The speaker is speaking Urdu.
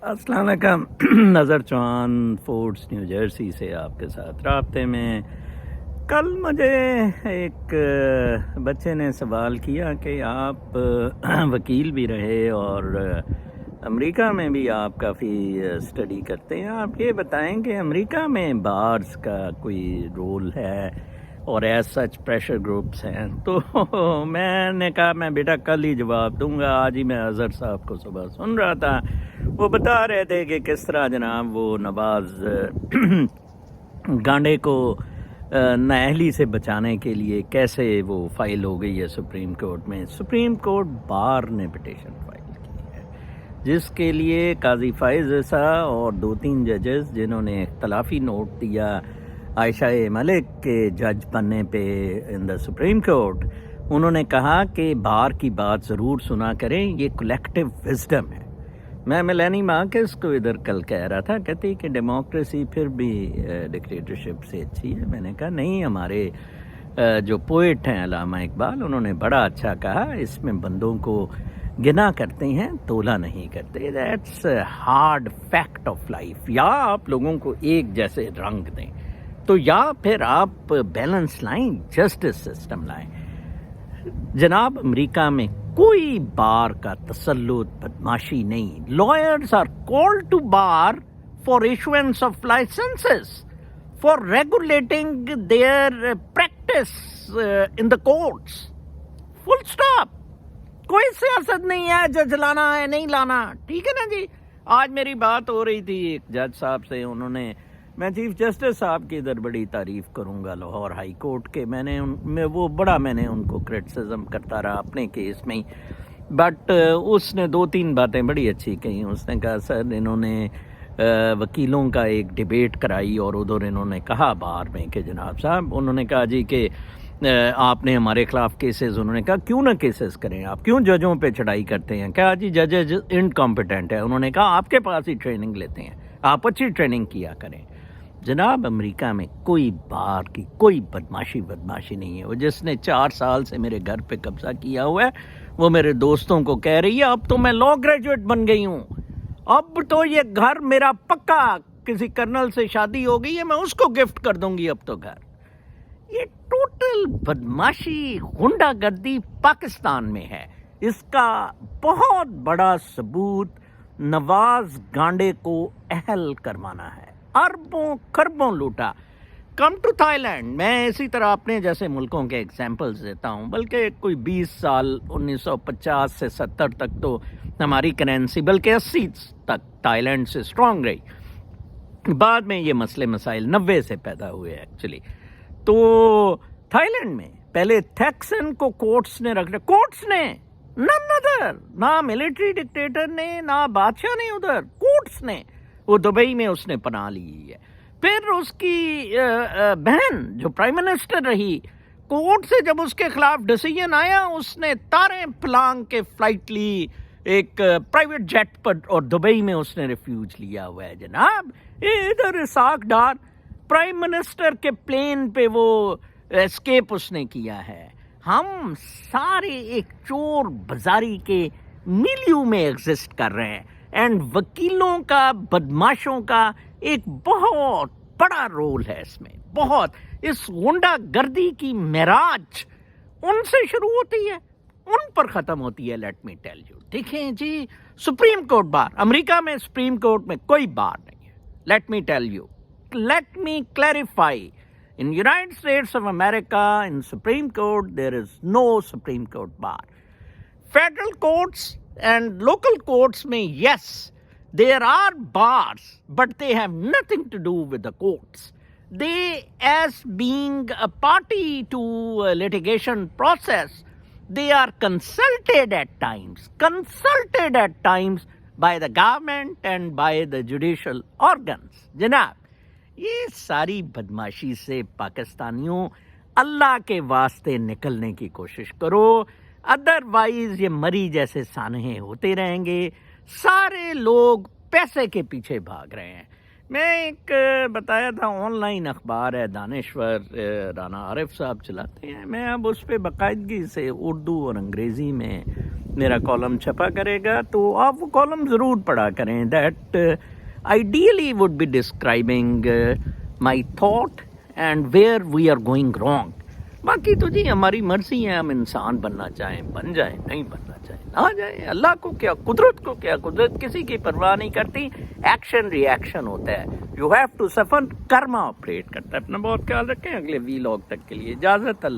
السلام علیکم نظر چوہان فورٹس نیو جرسی سے آپ کے ساتھ رابطے میں. کل مجھے ایک بچے نے سوال کیا کہ آپ وکیل بھی رہے اور امریکہ میں بھی آپ کافی اسٹڈی کرتے ہیں، آپ یہ بتائیں کہ امریکہ میں بارز کا کوئی رول ہے اور ایز سچ پریشر گروپس ہیں؟ تو میں نے کہا میں بیٹا کل ہی جواب دوں گا. آج ہی میں اظہر صاحب کو صبح سن رہا تھا، وہ بتا رہے تھے کہ کس طرح جناب وہ نواز گانڈے کو نااہلی سے بچانے کے لیے کیسے وہ فائل ہو گئی ہے سپریم کورٹ میں. سپریم کورٹ بار نے پٹیشن فائل کی ہے جس کے لیے قاضی فائز عیسیٰ اور 2-3 ججز جنہوں نے اختلافی نوٹ دیا عائشہ ملک کے جج بننے پہ ان دا سپریم کورٹ، انہوں نے کہا کہ بار کی بات ضرور سنا کریں، یہ کولیکٹیو وزڈم ہے. میں میلانی مارکس کو ادھر کل کہہ رہا تھا، کہتی کہ ڈیموکریسی پھر بھی ڈکٹیٹرشپ سے اچھی ہے. میں نے کہا نہیں، ہمارے جو پوئٹ ہیں علامہ اقبال، انہوں نے بڑا اچھا کہا، اس میں بندوں کو گنا کرتے ہیں تولا نہیں کرتے. That's hard fact of life. یا آپ لوگوں کو ایک جیسے رنگ دیں تو یا پھر آپ بیلنس لائیں، جسٹس سسٹم لائیں. جناب امریکہ میں کوئی بار کا تسلط بدماشی نہیں. Lawyers are called to bar for issuance of licenses, for regulating their practice in the courts. Full stop. کوئی سیاست نہیں ہے جج لانا ہے نہیں لانا، ٹھیک ہے نا جی. آج میری بات ہو رہی تھی ایک جج صاحب سے، انہوں نے، میں چیف جسٹس صاحب کی ادھر بڑی تعریف کروں گا لاہور ہائی کورٹ کے، میں نے ان کو کرٹیسزم کرتا رہا اپنے کیس میں ہی، بٹ اس نے 2-3 باتیں بڑی اچھی کہیں. اس نے کہا سر انہوں نے وکیلوں کا ایک ڈیبیٹ کرائی اور ادھر انہوں نے کہا بار میں کہ جناب صاحب، انہوں نے کہا جی کہ آپ نے ہمارے خلاف کیسز، انہوں نے کہا کیوں نہ کیسز کریں، آپ کیوں ججوں پہ چڑھائی کرتے ہیں؟ کہا جی ججز انکمپیٹنٹ ہے. انہوں نے کہا آپ کے پاس ہی ٹریننگ لیتے ہیں، آپ اچھی ٹریننگ کیا کریں. جناب امریکہ میں کوئی بار کی کوئی بدماشی نہیں ہے. وہ جس نے 4 سال سے میرے گھر پہ قبضہ کیا ہوا ہے وہ میرے دوستوں کو کہہ رہی ہے اب تو میں لا گریجویٹ بن گئی ہوں، اب تو یہ گھر میرا پکا، کسی کرنل سے شادی ہو گئی ہے میں اس کو گفٹ کر دوں گی اب تو گھر. یہ ٹوٹل بدماشی غنڈہ گردی پاکستان میں ہے. اس کا بہت بڑا ثبوت نواز گانڈے کو اہل کروانا ہے. اربوں خربوں لوٹا. Come to Thailand. میں اسی طرح اپنے جیسے ملکوں کے ایگزامپلز دیتا ہوں، بلکہ کوئی 20 سال 1950 سے 70 تک تو ہماری کرنسی بلکہ 80 تک تھائی لینڈ سے اسٹرانگ رہی. بعد میں یہ مسئلے مسائل 90 سے پیدا ہوئے ایکچولی. تو تھائی لینڈ میں پہلے تھیکسن کو کورٹس نے رکھ دیا، کورٹس نے، نن ادر، نہ ملٹری ڈکٹیٹر نے نہ بادشاہ نے، ادھر کورٹس نے. وہ دبئی میں اس نے پناہ لی ہے. پھر اس کی بہن جو پرائم منسٹر رہی، کورٹ سے جب اس کے خلاف ڈیسیجن آیا اس نے تاریں پلانگ کے فلائٹ لی ایک پرائیویٹ جیٹ پر، اور دبئی میں اس نے ریفیوج لیا ہوا ہے. جناب ادھر اسحاق ڈار پرائم منسٹر کے پلین پہ وہ اسکیپ اس نے کیا ہے. ہم سارے ایک چور بازاری کے میلیو میں ایگزسٹ کر رہے ہیں، اینڈ وکیلوں کا، بدماشوں کا ایک بہت بڑا رول ہے اس میں. بہت. اس غنڈہ گردی کی معراج ان سے شروع ہوتی ہے، ان پر ختم ہوتی ہے. Let me tell you. دیکھیں جی سپریم کورٹ بار، امریکہ میں سپریم کورٹ میں کوئی بار نہیں ہے. Let me tell you, let me clarify. In United States of America, in Supreme Court, there is no Supreme Court bar. Federal courts and local courts may, yes, there are bars, but they have nothing to do with the courts. They, as being a party to a litigation process, they are consulted at times by the government and by the judicial organs. Janab, یہ ساری بدماشی سے پاکستانیوں اللہ کے واسطے نکلنے کی کوشش کرو، ادروائز یہ مری جیسے سانحے ہوتے رہیں گے. سارے لوگ پیسے کے پیچھے بھاگ رہے ہیں. میں ایک بتایا تھا آن لائن اخبار ہے، دانشور رانا عارف صاحب چلاتے ہیں. میں اب اس پہ باقاعدگی سے اردو اور انگریزی میں میرا کالم چھپا کرے گا تو آپ وہ کالم ضرور پڑھا کریں. That ideally would be describing my thought and where we are going wrong. باقی تو جی ہماری مرضی ہے, ہم انسان بننا چاہیں بن جائیں, نہیں بننا چاہیں نہ جائیں. اللہ کو کیا, قدرت کو کیا, قدرت کسی کی پرواہ نہیں کرتی. ایکشن ری ایکشن ہوتا ہے. You have to suffer, Karma operate کرتا ہے. اپنا بہت خیال رکھیں. اگلے وی لاگ تک کے لیے اجازت. اللہ